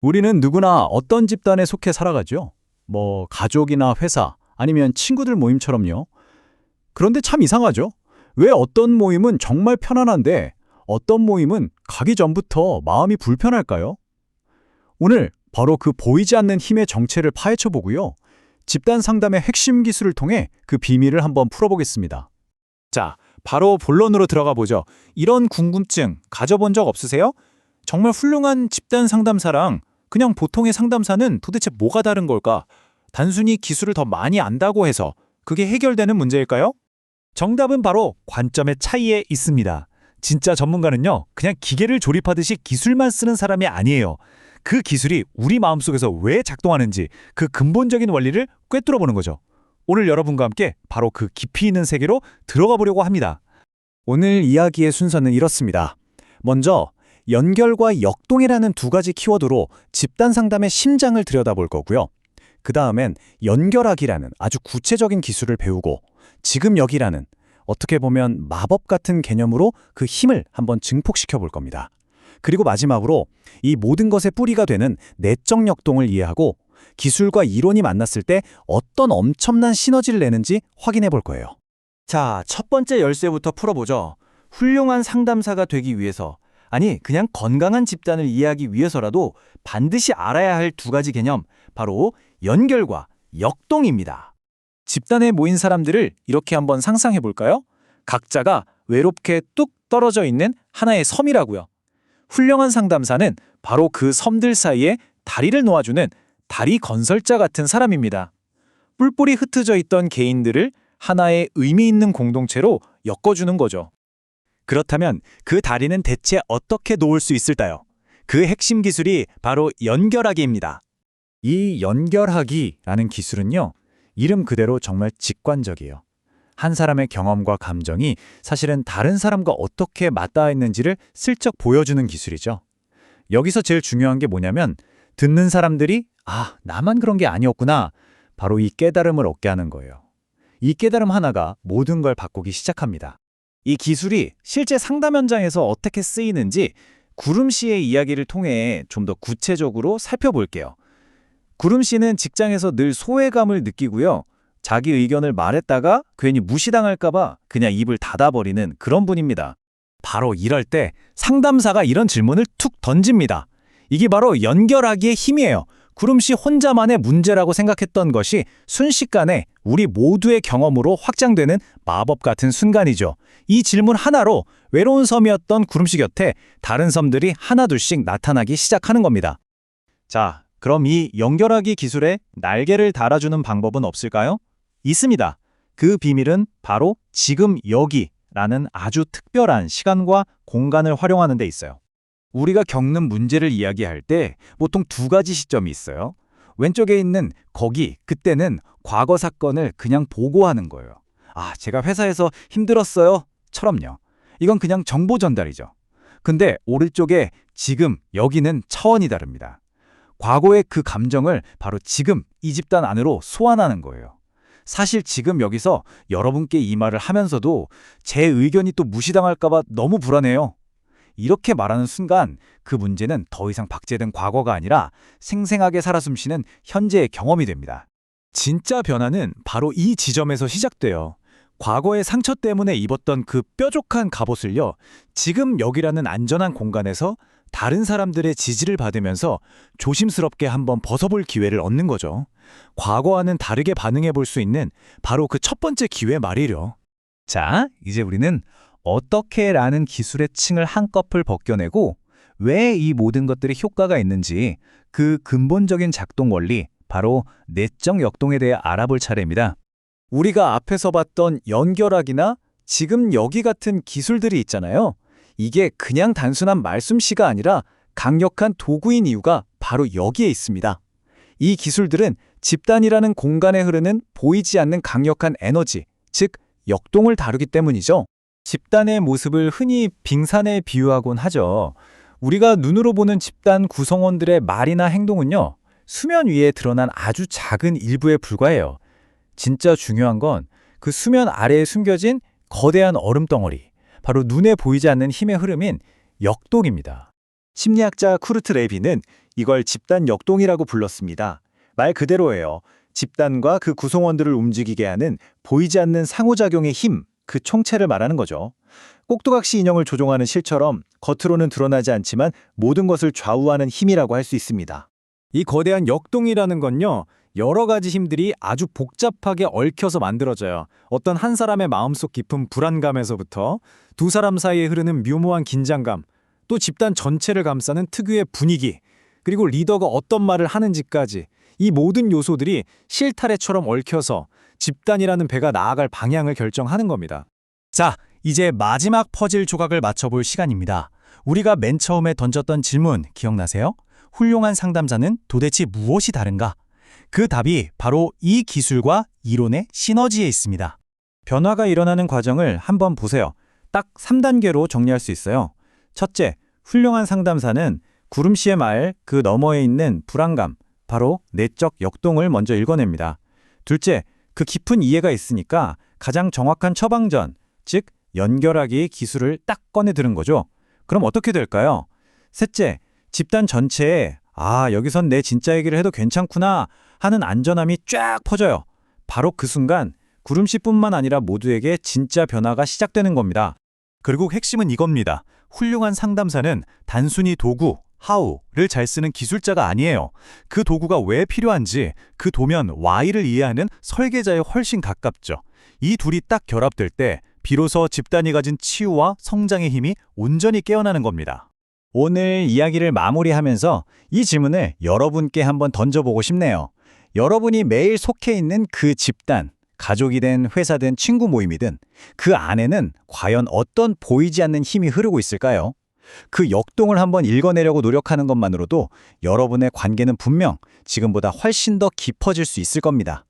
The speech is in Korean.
우리는 누구나 어떤 집단에 속해 살아가죠. 가족이나 회사, 아니면 친구들 모임처럼요. 그런데 참 이상하죠? 왜 어떤 모임은 정말 편안한데 어떤 모임은 가기 전부터 마음이 불편할까요? 오늘 바로 그 보이지 않는 힘의 정체를 파헤쳐 보고요. 집단 상담의 핵심 기술을 통해 그 비밀을 한번 풀어보겠습니다. 자, 바로 본론으로 들어가 보죠. 이런 궁금증 가져본 적 없으세요? 정말 훌륭한 집단 상담사랑 그냥 보통의 상담사는 도대체 뭐가 다른 걸까? 단순히 기술을 더 많이 안다고 해서 그게 해결되는 문제일까요? 정답은 바로 관점의 차이에 있습니다. 진짜 전문가는요, 그냥 기계를 조립하듯이 기술만 쓰는 사람이 아니에요. 그 기술이 우리 마음속에서 왜 작동하는지 그 근본적인 원리를 꿰뚫어 보는 거죠. 오늘 여러분과 함께 바로 그 깊이 있는 세계로 들어가 보려고 합니다. 오늘 이야기의 순서는 이렇습니다. 먼저 연결과 역동이라는 두 가지 키워드로 집단 상담의 심장을 들여다볼 거고요. 그 다음엔 연결하기라는 아주 구체적인 기술을 배우고 지금 여기라는 어떻게 보면 마법 같은 개념으로 그 힘을 한번 증폭시켜 볼 겁니다. 그리고 마지막으로 이 모든 것의 뿌리가 되는 내적 역동을 이해하고 기술과 이론이 만났을 때 어떤 엄청난 시너지를 내는지 확인해 볼 거예요. 자, 첫 번째 열쇠부터 풀어보죠. 훌륭한 상담사가 되기 위해서, 아니 그냥 건강한 집단을 이해하기 위해서라도 반드시 알아야 할 두 가지 개념, 바로 연결과 역동입니다. 집단에 모인 사람들을 이렇게 한번 상상해 볼까요? 각자가 외롭게 뚝 떨어져 있는 하나의 섬이라고요. 훌륭한 상담사는 바로 그 섬들 사이에 다리를 놓아주는 다리 건설자 같은 사람입니다. 뿔뿔이 흩어져 있던 개인들을 하나의 의미 있는 공동체로 엮어주는 거죠. 그렇다면 그 다리는 대체 어떻게 놓을 수 있을까요? 그 핵심 기술이 바로 연결하기입니다. 이 연결하기라는 기술은요, 이름 그대로 정말 직관적이에요. 한 사람의 경험과 감정이 사실은 다른 사람과 어떻게 맞닿아 있는지를 슬쩍 보여주는 기술이죠. 여기서 제일 중요한 게 뭐냐면 듣는 사람들이 나만 그런 게 아니었구나, 바로 이 깨달음을 얻게 하는 거예요. 이 깨달음 하나가 모든 걸 바꾸기 시작합니다. 이 기술이 실제 상담 현장에서 어떻게 쓰이는지 구름 씨의 이야기를 통해 좀 더 구체적으로 살펴볼게요. 구름 씨는 직장에서 늘 소외감을 느끼고요. 자기 의견을 말했다가 괜히 무시당할까봐 그냥 입을 닫아버리는 그런 분입니다. 바로 이럴 때 상담사가 이런 질문을 툭 던집니다. 이게 바로 연결하기의 힘이에요. 구름 씨 혼자만의 문제라고 생각했던 것이 순식간에 우리 모두의 경험으로 확장되는 마법 같은 순간이죠. 이 질문 하나로 외로운 섬이었던 구름 씨 곁에 다른 섬들이 하나둘씩 나타나기 시작하는 겁니다. 자, 그럼 이 연결하기 기술에 날개를 달아주는 방법은 없을까요? 있습니다. 그 비밀은 바로 지금 여기라는 아주 특별한 시간과 공간을 활용하는 데 있어요. 우리가 겪는 문제를 이야기할 때 보통 두 가지 시점이 있어요. 왼쪽에 있는 거기, 그때는 과거 사건을 그냥 보고하는 거예요. 제가 회사에서 힘들었어요. 처럼요. 이건 그냥 정보 전달이죠. 근데 오른쪽에 지금, 여기는 차원이 다릅니다. 과거의 그 감정을 바로 지금 이 집단 안으로 소환하는 거예요. 사실 지금 여기서 여러분께 이 말을 하면서도 제 의견이 또 무시당할까봐 너무 불안해요. 이렇게 말하는 순간 그 문제는 더 이상 박제된 과거가 아니라 생생하게 살아 숨쉬는 현재의 경험이 됩니다. 진짜 변화는 바로 이 지점에서 시작돼요. 과거의 상처 때문에 입었던 그 뾰족한 갑옷을요, 지금 여기라는 안전한 공간에서 다른 사람들의 지지를 받으면서 조심스럽게 한번 벗어볼 기회를 얻는 거죠. 과거와는 다르게 반응해 볼 수 있는 바로 그 첫 번째 기회 말이죠. 자, 이제 우리는 어떻게라는 기술의 층을 한꺼풀 벗겨내고 왜 이 모든 것들이 효과가 있는지 그 근본적인 작동 원리, 바로 내적 역동에 대해 알아볼 차례입니다. 우리가 앞에서 봤던 연결하기나 지금 여기 같은 기술들이 있잖아요. 이게 그냥 단순한 말솜씨가 아니라 강력한 도구인 이유가 바로 여기에 있습니다. 이 기술들은 집단이라는 공간에 흐르는 보이지 않는 강력한 에너지, 즉 역동을 다루기 때문이죠. 집단의 모습을 흔히 빙산에 비유하곤 하죠. 우리가 눈으로 보는 집단 구성원들의 말이나 행동은요, 수면 위에 드러난 아주 작은 일부에 불과해요. 진짜 중요한 건 그 수면 아래에 숨겨진 거대한 얼음덩어리, 바로 눈에 보이지 않는 힘의 흐름인 역동입니다. 심리학자 쿠르트 레비는 이걸 집단 역동이라고 불렀습니다. 말 그대로예요. 집단과 그 구성원들을 움직이게 하는 보이지 않는 상호작용의 힘, 그 총체를 말하는 거죠. 꼭두각시 인형을 조종하는 실처럼 겉으로는 드러나지 않지만 모든 것을 좌우하는 힘이라고 할 수 있습니다. 이 거대한 역동이라는 건요, 여러 가지 힘들이 아주 복잡하게 얽혀서 만들어져요. 어떤 한 사람의 마음속 깊은 불안감에서부터 두 사람 사이에 흐르는 묘모한 긴장감, 또 집단 전체를 감싸는 특유의 분위기, 그리고 리더가 어떤 말을 하는지까지 이 모든 요소들이 실타래처럼 얽혀서 집단이라는 배가 나아갈 방향을 결정하는 겁니다. 자, 이제 마지막 퍼즐 조각을 맞춰볼 시간입니다. 우리가 맨 처음에 던졌던 질문 기억나세요? 훌륭한 상담자는 도대체 무엇이 다른가? 그 답이 바로 이 기술과 이론의 시너지에 있습니다. 변화가 일어나는 과정을 한번 보세요. 딱 3단계로 정리할 수 있어요. 첫째, 훌륭한 상담사는 구름 씨의 말 그 너머에 있는 불안감, 바로 내적 역동을 먼저 읽어냅니다. 둘째, 그 깊은 이해가 있으니까 가장 정확한 처방전, 즉 연결하기 기술을 딱 꺼내 들은 거죠. 그럼 어떻게 될까요? 셋째, 집단 전체에 여기선 내 진짜 얘기를 해도 괜찮구나 하는 안전함이 쫙 퍼져요. 바로 그 순간 구름 씨뿐만 아니라 모두에게 진짜 변화가 시작되는 겁니다. 그리고 핵심은 이겁니다. 훌륭한 상담사는 단순히 도구, how를 잘 쓰는 기술자가 아니에요. 그 도구가 왜 필요한지, 그 도면 why를 이해하는 설계자에 훨씬 가깝죠. 이 둘이 딱 결합될 때 비로소 집단이 가진 치유와 성장의 힘이 온전히 깨어나는 겁니다. 오늘 이야기를 마무리하면서 이 질문을 여러분께 한번 던져보고 싶네요. 여러분이 매일 속해 있는 그 집단, 가족이든 회사든 친구 모임이든 그 안에는 과연 어떤 보이지 않는 힘이 흐르고 있을까요? 그 역동을 한번 읽어내려고 노력하는 것만으로도 여러분의 관계는 분명 지금보다 훨씬 더 깊어질 수 있을 겁니다.